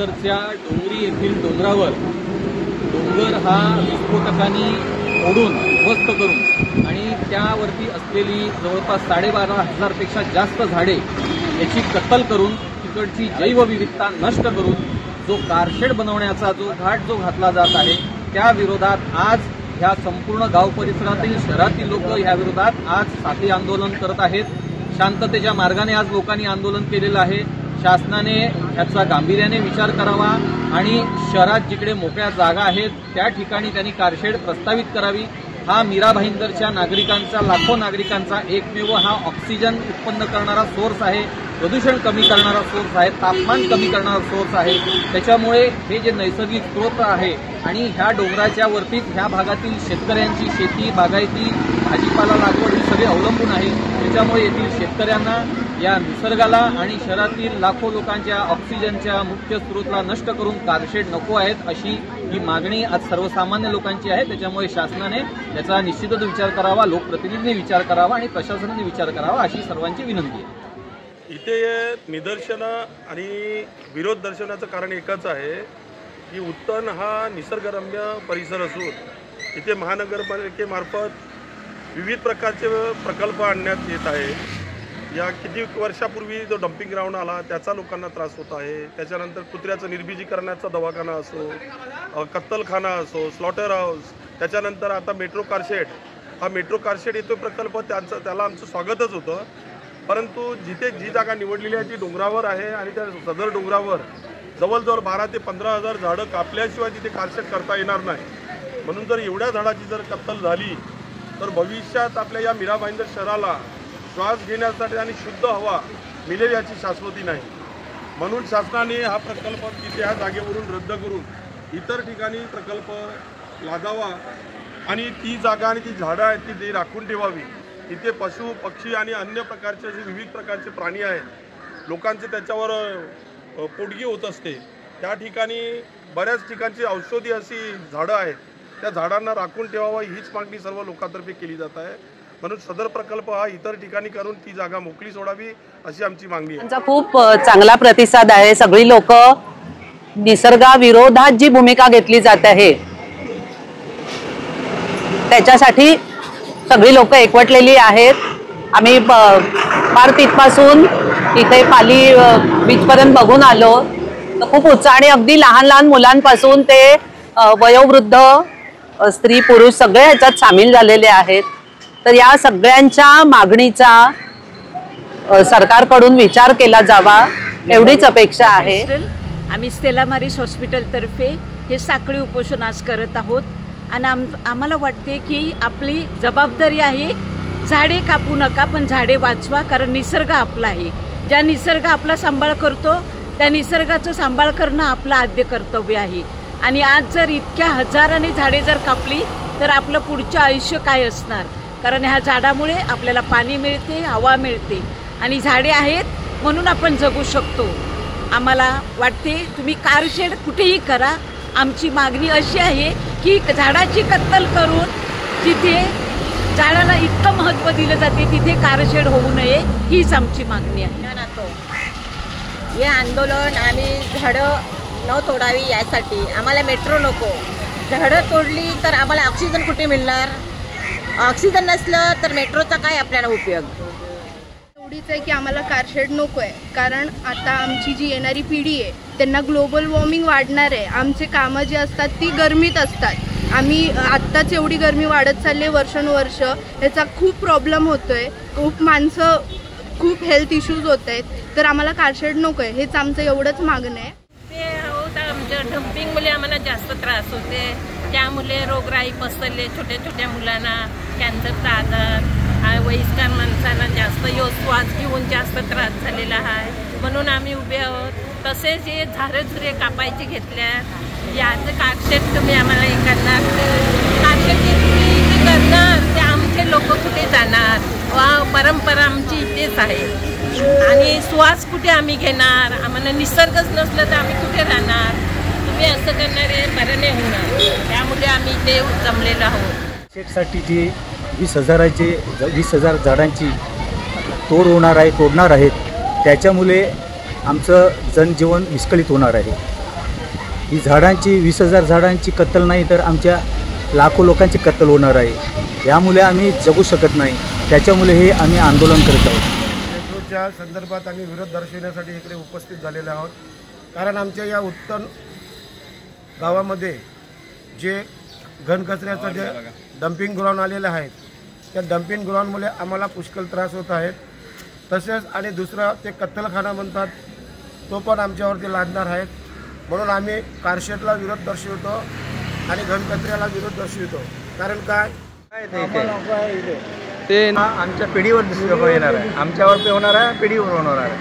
भाईंदरच्या डोंगरी येथील डोंगरावर डोंगर हा विस्फोटकांनी ओढून उद्ध्वस्त करून आणि त्यावरती असलेली जवळपास 12,500 पेक्षा जास्त झाडे याची कत्तल करून तिकडची जैवविविधता नष्ट करून जो कारशेड बनवण्याचा जो घाट जो घातला जात आहे त्या विरोधात आज ह्या संपूर्ण गाव परिसरातील शहरातील लोक ह्या विरोधात आज साखळी आंदोलन करत आहेत। शांततेच्या मार्गाने आज लोकांनी आंदोलन केलेलं आहे। शासनाने याचा गांभीर्याने विचार करावा आणि शहरात जिकडे मोकळ्या जागा आहेत त्या ठिकाणी त्यांनी कारशेड प्रस्तावित करावी। हा मीरा भाईंदरच्या नागरिकांचा लाखो नागरिकांचा एकमेव हा ऑक्सिजन उत्पन्न करणारा सोर्स आहे, प्रदूषण कमी करणारा सोर्स आहे, तापमान कमी करणारा सोर्स आहे। त्याच्यामुळे हे जे नैसर्गिक स्रोत आहे आणि ह्या डोंगराच्या वरतीच ह्या भागातील शेतकऱ्यांची शेती बागायती भाजीपाला लागवड ही सगळी अवलंबून आहे। त्याच्यामुळे येथील शेतकऱ्यांना या निसर्गाला आणि शहरातील लाखो लोकांच्या ऑक्सिजनच्या मुख्य स्रोतला नष्ट करून कारशेड नको आहेत अशी ही मागणी आज सर्वसामान्य लोकांची आहे। त्याच्यामुळे शासनाने याचा निश्चितच विचार करावा, लोकप्रतिनिधींनी विचार करावा आणि प्रशासनाने विचार करावा अशी सर्वांची विनंती आहे। इथे निदर्शनं आणि विरोध दर्शनाचं कारण एकच आहे की उत्तन हा निसर्गरम्य परिसर असून इथे महानगरपालिकेमार्फत विविध प्रकारचे प्रकल्प आणण्यात येत आहे। या किती वर्षापूर्वी जो डम्पिंग ग्राउंड आला त्याचा लोकांना त्रास होत आहे। त्याच्यानंतर कुत्र्याचं निर्बीजीकरणाचा दवाखाना असो, कत्तलखाना असो, स्लॉटर हाऊस, त्याच्यानंतर आता मेट्रो कारशेड, हा मेट्रो कारशेड येतो प्रकल्प त्याला आमचं स्वागतच होतं। परंतु जिथे जी जागा निवडलेली आहे ती डोंगरावर आहे आणि त्या सदर डोंगरावर जवळजवळ 12 ते 15,000 झाडं कापल्याशिवाय तिथे कारशेड करता येणार नाही। म्हणून जर एवढ्या झाडाची जर कत्तल झाली तर भविष्यात आपल्या या मीरा भाईंदर शहराला श्वास घेण्यासाठी आणि शुद्ध हवा मिळेल याची शाश्वती नाही। म्हणून शासनाने हा प्रकल्प तिथे ह्या जागेवरून रद्द करून इतर ठिकाणी प्रकल्प लागावा आणि ती जागा आणि ती झाडं आहेत ती राखून ठेवावी। इथे पशु पक्षी आणि अन्य प्रकारचे जे विविध प्रकारचे प्राणी आहेत लोकांचे त्याच्यावर पोटगी होत असते। त्या ठिकाणी बऱ्याच ठिकाणची औषधी अशी झाडं आहेत, त्या झाडांना राखून ठेवावं हीच मागणी सर्व लोकांतर्फे केली जात आहे। म्हणून सदर प्रकल्प हा इतर ठिकाणी करून ती जागा मोकळी सोडावी अशी आमची मागणी आहे। त्यांचा खूप चांगला प्रतिसाद आहे। सगळी लोक निसर्गाविरोधात जी भूमिका घेतली जात आहे त्याच्यासाठी सगळी लोक एकवटलेली आहेत। आम्ही पार तिथपासून इथे पाली बीच पर्यंत बघून आलो तर खूप उत्साहाने अगदी लहान लहान मुलांपासून ते वयोवृद्ध स्त्री पुरुष सगळे ह्याच्यात सामील झालेले आहेत। तर या सगळ्यांच्या मागणीचा सरकारकडून विचार केला जावा एवढीच अपेक्षा आहे। आम्ही स्टेला मारिस हॉस्पिटलतर्फे हे साखळी उपोषण आज करत आहोत आणि आम्हाला वाटते की आपली जबाबदारी आहे झाडे कापू नका पण झाडे वाचवा, कारण निसर्ग आपला आहे। ज्या निसर्ग आपला सांभाळ करतो त्या निसर्गाचं सांभाळ करणं आपलं आद्य कर्तव्य आहे। आणि आज जर इतक्या हजाराने झाडे जर कापली तर आपलं पुढचं आयुष्य काय असणार, कारण ह्या झाडामुळे आपल्याला पाणी मिळते, हवा मिळते आणि झाडे आहेत म्हणून आपण जगू शकतो। आम्हाला वाटते तुम्ही कारशेड कुठेही करा, आमची मागणी अशी आहे की झाडाची कत्तल करून जिथे झाडाला इतकं महत्त्व दिलं जाते तिथे कारशेड होऊ नये हीच आमची मागणी आहे। हे आंदोलन आम्ही झाडं न तोडावी यासाठी, आम्हाला मेट्रो नको। झाडं तोडली तर आम्हाला ऑक्सिजन कुठे मिळणार, ऑक्सिजन नसलं तर मेट्रोचा काय आपल्याला उपयोग। एवढीच आहे की आम्हाला कारशेड नको आहे, कारण आता आमची जी येणारी पिढी आहे त्यांना ग्लोबल वॉर्मिंग वाढणार आहे। आमचे कामं जी असतात ती गरमीत असतात। आम्ही आत्ताच एवढी गरमी वाढत चालली आहे वर्षानुवर्ष, याचा खूप प्रॉब्लेम होतोय, खूप माणसं खूप हेल्थ इश्यूज होत आहेत। तर आम्हाला कारशेड नको आहे, हेच आमचं एवढंच मागणं आहे। ते आमच्या डम्पिंगमुळे आम्हाला जास्त त्रास होते, त्यामुळे रोगराई पसरले, छोट्या छोट्या मुलांना कॅन्सरचा आजार, वयस्कर माणसांना जास्त श्वास घेऊन जास्त त्रास झालेला आहे। म्हणून आम्ही उभे आहोत। तसेच हे झाडे झुरे कापायचे घेतल्या, याचं कारशेड तुम्ही आम्हाला हे करणार, कारशेड तुम्ही करणार ते आमचे लोक कुठे जाणार, वा परंपरा आमची इथेच आहे आणि श्वास कुठे आम्ही घेणार, आम्हाला निसर्गच नसलं तर आम्ही कुठे राहणार। तुम्ही असं करणारे बरं नाही होणार, त्यामुळे आम्ही इथे जमलेलो आहोत। साठी जी 20,000 झाडांची तोडणार आहेत, त्याच्यामुळे आमचं जनजीवन विस्कळीत होणार आहे। ही झाडांची 20,000 झाडांची कत्तल नाही तर आमच्या लाखो लोकांची कत्तल होणार आहे। यामुळे आम्ही जगू शकत नाही, त्याच्यामुळे हे आम्ही आंदोलन करत आहोत। मेट्रोच्या संदर्भात आम्ही विरोध दर्शवण्यासाठी इकडे उपस्थित झालेले आहोत, कारण आमच्या या उत्तम गावामध्ये जे घनकचऱ्याचं जे डम्पिंग ग्राउंड आलेले आहेत, त्या डम्पिंग ग्राउंडमुळे आम्हाला पुष्कळ त्रास होत आहेत। तसेच आणि दुसरा ते कत्तलखाना म्हणतात तो पण आमच्यावरती लादणार आहेत, म्हणून आम्ही कारशेडला विरोध दर्शवतो आणि घनकचऱ्याला विरोध दर्शवतो। कारण काय ते आमच्या पिढीवर येणार आहे, आमच्यावर ते होणार आहे, पिढीवर होणार आहे।